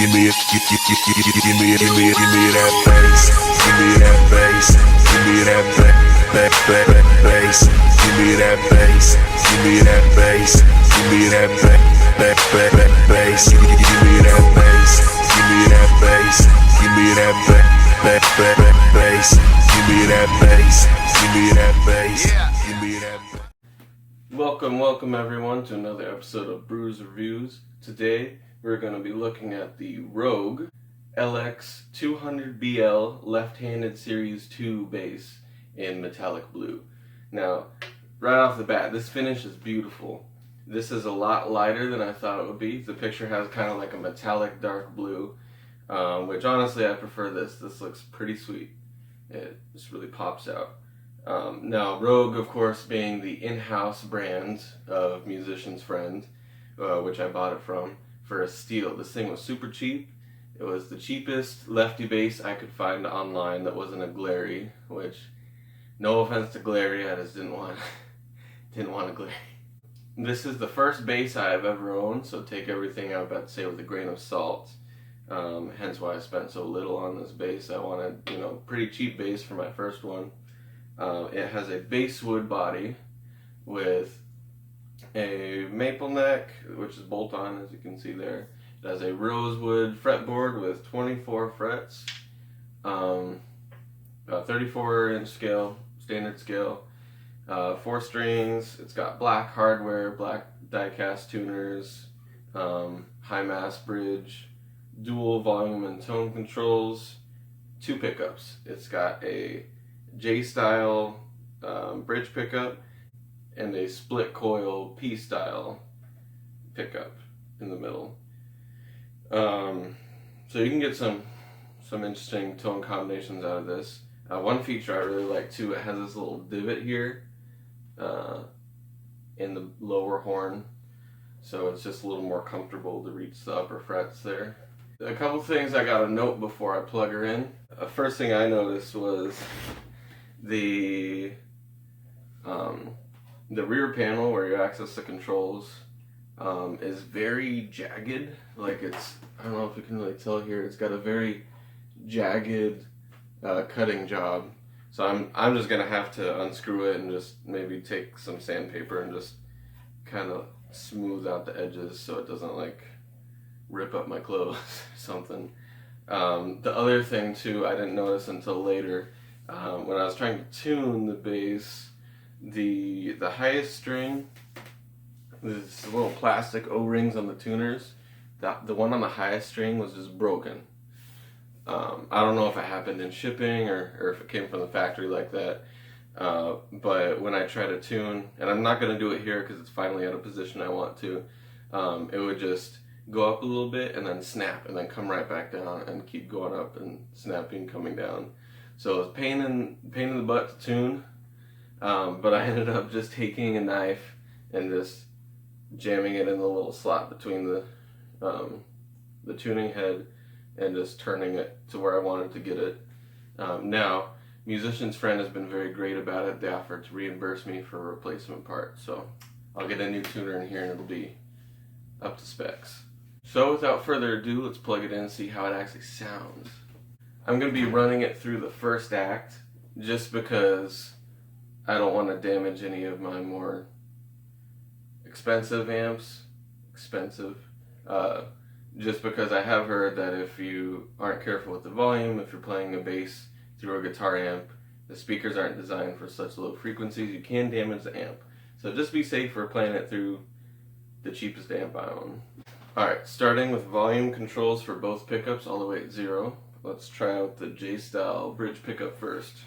that bass, give me that bass, give me that bass, give me that bass, give me that bass, give me that bass, give me that bass, give me that bass, give me that bass, give me that bass, give me that bass, give me that. Welcome everyone to another episode of Bruise Reviews. Today we're going to be looking at the Rogue LX200BL left-handed Series 2 bass in metallic blue. Now, right off the bat, this finish is beautiful. This is a lot lighter than I thought it would be. The picture has kind of like a metallic dark blue, which honestly I prefer this. This looks pretty sweet. It just really pops out. Now, Rogue, of course, being the in-house brand of Musician's Friend, which I bought it from for a steal. This thing was super cheap. It was the cheapest lefty bass I could find online that wasn't a glary, which, no offense to glary, I just didn't want a glary. This is the first bass I have ever owned, so take everything I'm about to say with a grain of salt. Hence why I spent so little on this bass. I wanted, pretty cheap bass for my first one. It has a basswood body with a maple neck, which is bolt-on, as you can see there. It has a rosewood fretboard with 24 frets, 34-inch scale, standard scale, 4 strings. It's got black hardware, black die-cast tuners, high mass bridge, dual volume and tone controls, 2 pickups. It's got a J-style bridge pickup and a split coil P-style pickup in the middle. So you can get some interesting tone combinations out of this. One feature I really like too, it has this little divot here in the lower horn, so it's just a little more comfortable to reach the upper frets there. A couple things I gotta note before I plug her in. First thing I noticed was the rear panel where you access the controls is very jagged. Like I don't know if you can really tell here, it's got a very jagged cutting job. So I'm just gonna have to unscrew it and just maybe take some sandpaper and just kind of smooth out the edges so it doesn't like rip up my clothes or something. The other thing too, I didn't notice until later, when I was trying to tune the bass, the highest string, there's little plastic O-rings on the tuners. The one on the highest string was just broken. I don't know if it happened in shipping or if it came from the factory like that. But when I try to tune, and I'm not going to do it here because it's finally at a position I want to, it would just go up a little bit and then snap and then come right back down and keep going up and snapping, coming down. So it was pain in the butt to tune, but I ended up just taking a knife and just jamming it in the little slot between the tuning head and just turning it to where I wanted to get it. Now, Musician's Friend has been very great about it. They offered to reimburse me for a replacement part, so I'll get a new tuner in here and it'll be up to specs. So without further ado, let's plug it in and see how it actually sounds. I'm going to be running it through the first act just because I don't want to damage any of my more expensive amps. Just because I have heard that if you aren't careful with the volume, if you're playing a bass through a guitar amp, the speakers aren't designed for such low frequencies, you can damage the amp. So just be safe for playing it through the cheapest amp I own. Alright, starting with volume controls for both pickups all the way at 0. Let's try out the J-style bridge pickup first.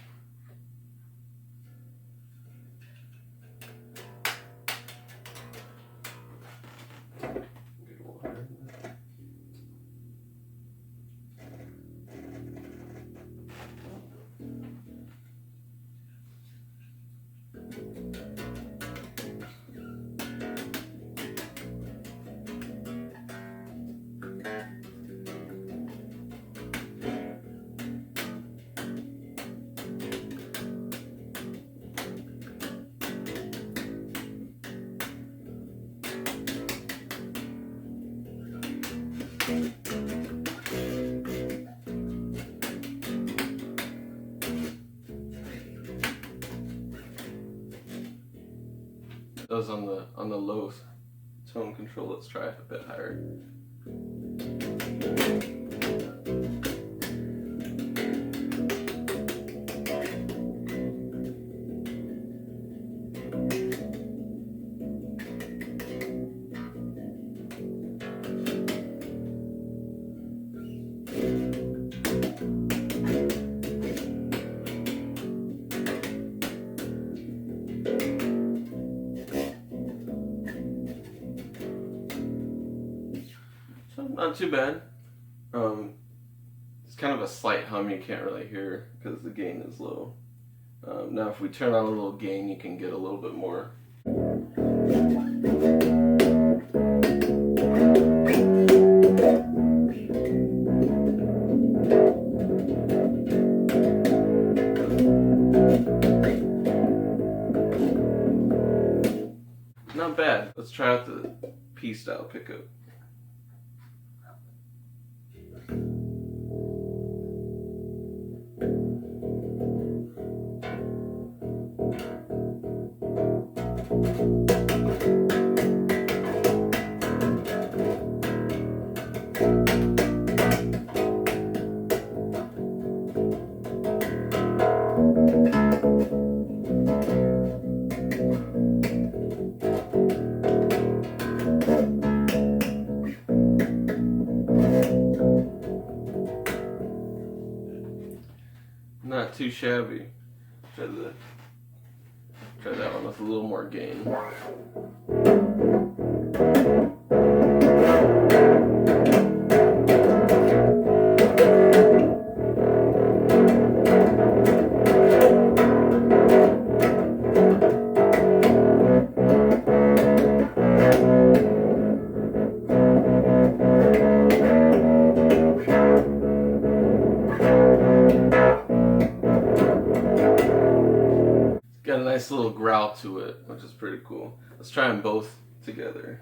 buzz on the low tone control. Let's try it a bit higher. So not too bad. It's kind of a slight hum you can't really hear because the gain is low. Now if we turn on a little gain, you can get a little bit more. Not bad. Let's try out the P style pickup. Not too shabby. Try that one with a little more gain. Got a nice little growl to it, which is pretty cool. Let's try them both together.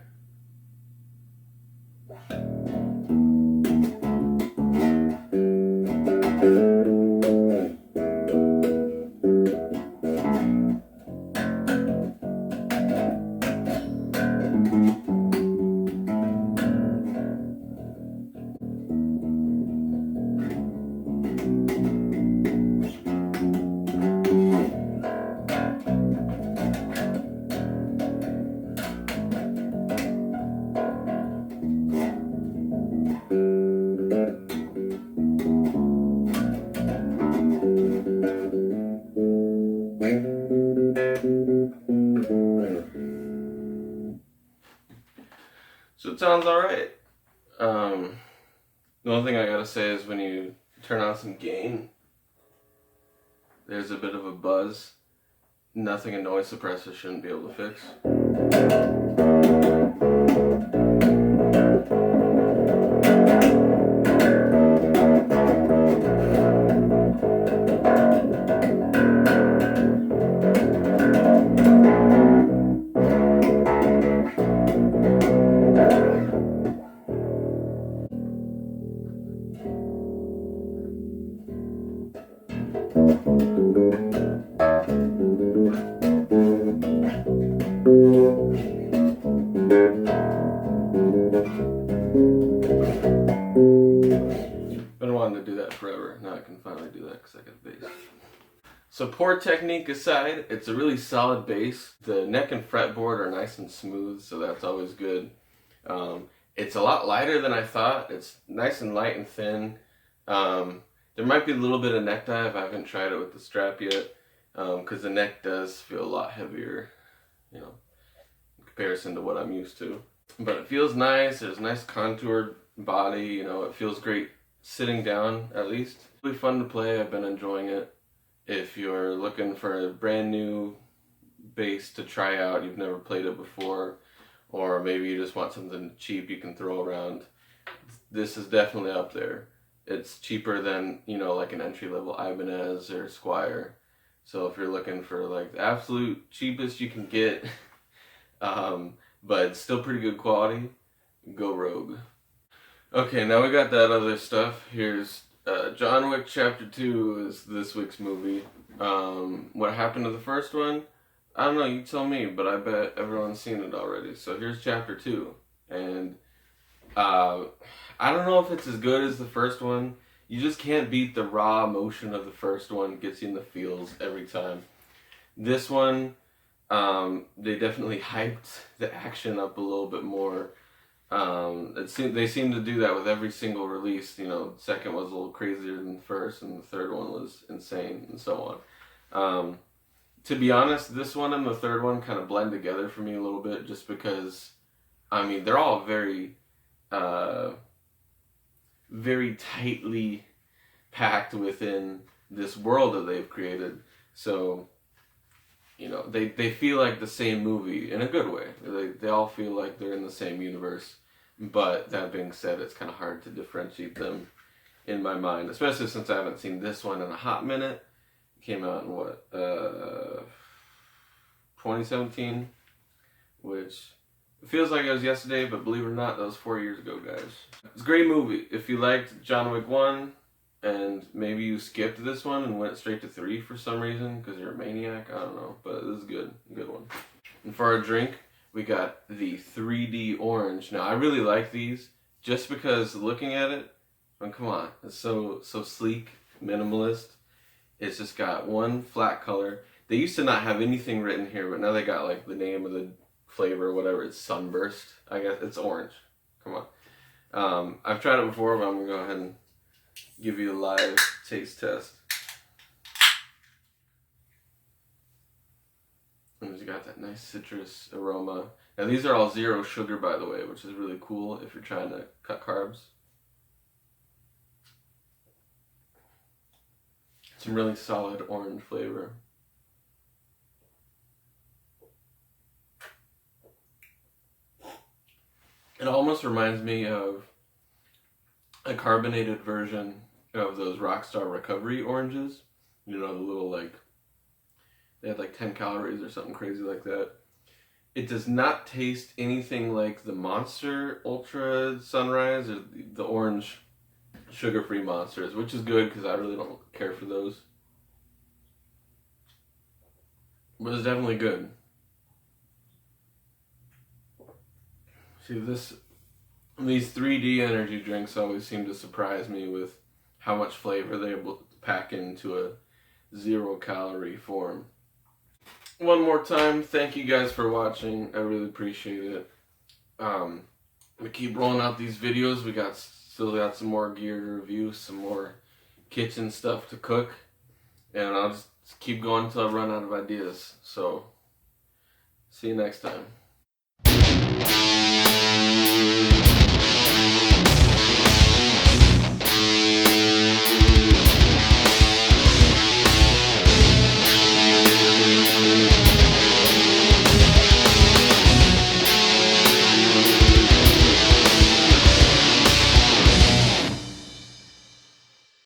So it sounds alright. The only thing I gotta say is when you turn on some gain, there's a bit of a buzz. Nothing a noise suppressor shouldn't be able to fix. Been wanting to do that forever. Now I can finally do that because I got a bass. Support technique aside, it's a really solid bass. The neck and fretboard are nice and smooth, so that's always good. It's a lot lighter than I thought. It's nice and light and thin. There might be a little bit of neck dive. I haven't tried it with the strap yet, because the neck does feel a lot heavier, you know, in comparison to what I'm used to. But it feels nice. There's a nice contoured body. You know, it feels great sitting down, at least. Really fun to play. I've been enjoying it. If you're looking for a brand new bass to try out, you've never played it before, or maybe you just want something cheap you can throw around, this is definitely up there. It's cheaper than, you know, like an entry-level Ibanez or Squire. So if you're looking for like the absolute cheapest you can get, but it's still pretty good quality, go Rogue. Okay, now we got that other stuff. Here's John Wick Chapter 2 is this week's movie. What happened to the first one? I don't know, you tell me, but I bet everyone's seen it already. So here's chapter 2. And uh, I don't know if it's as good as the first one. You just can't beat the raw emotion of the first one. Gets you in the feels every time. This one, they definitely hyped the action up a little bit more. They seem to do that with every single release. You know, the second was a little crazier than the first, and the third one was insane, and so on. To be honest, this one and the third one kind of blend together for me a little bit, just because, I mean, they're all very, very tightly packed within this world that they've created. So, you know, they feel like the same movie in a good way. They all feel like they're in the same universe. But that being said, it's kind of hard to differentiate them in my mind, especially since I haven't seen this one in a hot minute. It came out in what, 2017, which feels like it was yesterday, but believe it or not, that was 4 years ago, guys. It's a great movie. If you liked John Wick 1, and maybe you skipped this one and went straight to 3 for some reason, because you're a maniac, I don't know, but this is good. Good one. And for our drink, we got the 3D orange. Now, I really like these, just because looking at it, I mean, come on, it's so sleek, minimalist. It's just got one flat color. They used to not have anything written here, but now they got like the name of the flavor or whatever. It's Sunburst. I guess it's orange. Come on. I've tried it before, but I'm going to go ahead and give you a live taste test. And it's got that nice citrus aroma. Now these are all 0 sugar, by the way, which is really cool if you're trying to cut carbs. Some really solid orange flavor. It almost reminds me of a carbonated version of those Rockstar Recovery oranges. You know, the little, like, they had like 10 calories or something crazy like that. It does not taste anything like the Monster Ultra Sunrise or the orange sugar-free Monsters, which is good because I really don't care for those. But it's definitely good. See, these 3D energy drinks always seem to surprise me with how much flavor they're able to pack into a 0-calorie form. One more time, thank you guys for watching. I really appreciate it. We keep rolling out these videos. We still got some more gear to review, some more kitchen stuff to cook, and I'll just keep going until I run out of ideas. So, see you next time.